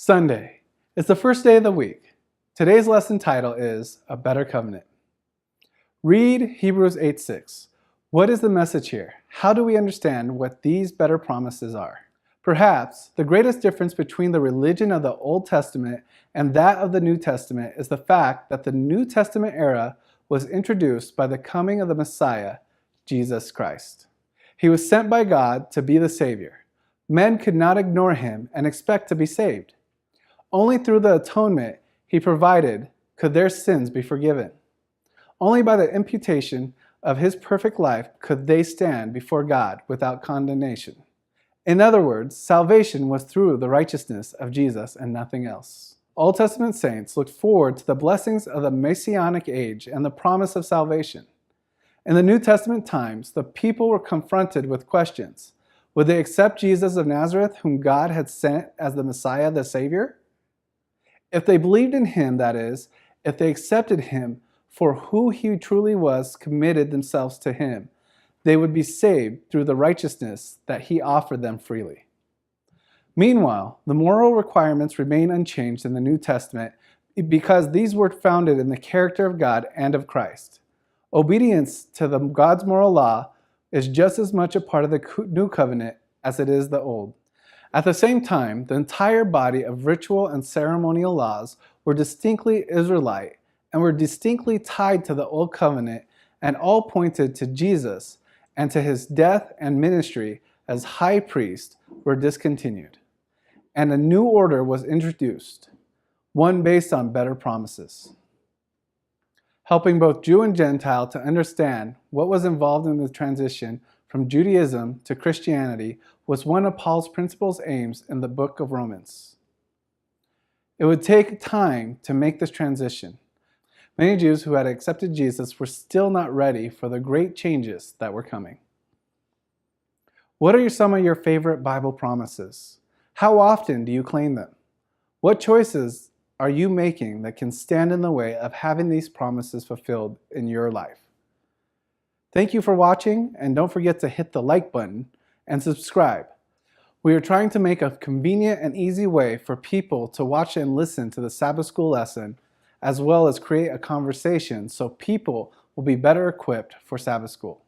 Sunday. It's the first day of the week. Today's lesson title is A Better Covenant. Read Hebrews 8:6. What is the message here? How do we understand what these better promises are? Perhaps the greatest difference between the religion of the Old Testament and that of the New Testament is the fact that the New Testament era was introduced by the coming of the Messiah, Jesus Christ. He was sent by God to be the Savior. Men could not ignore him and expect to be saved. Only through the atonement he provided could their sins be forgiven. Only by the imputation of his perfect life could they stand before God without condemnation. In other words, salvation was through the righteousness of Jesus and nothing else. Old Testament saints looked forward to the blessings of the Messianic age and the promise of salvation. In the New Testament times, the people were confronted with questions. Would they accept Jesus of Nazareth, whom God had sent as the Messiah, the Savior? If they believed in him, that is, if they accepted him for who he truly was, committed themselves to him, they would be saved through the righteousness that he offered them freely. Meanwhile, the moral requirements remain unchanged in the New Testament because these were founded in the character of God and of Christ. Obedience to God's moral law is just as much a part of the new covenant as it is the old. At the same time, the entire body of ritual and ceremonial laws were distinctly Israelite and were distinctly tied to the Old Covenant and all pointed to Jesus and to his death and ministry as high priest were discontinued. And a new order was introduced, one based on better promises. Helping both Jew and Gentile to understand what was involved in the transition from Judaism to Christianity was one of Paul's principal aims in the book of Romans. It would take time to make this transition. Many Jews who had accepted Jesus were still not ready for the great changes that were coming. What are some of your favorite Bible promises? How often do you claim them? What choices are you making that can stand in the way of having these promises fulfilled in your life? Thank you for watching, and don't forget to hit the like button and subscribe. We are trying to make a convenient and easy way for people to watch and listen to the Sabbath School lesson, as well as create a conversation so people will be better equipped for Sabbath School.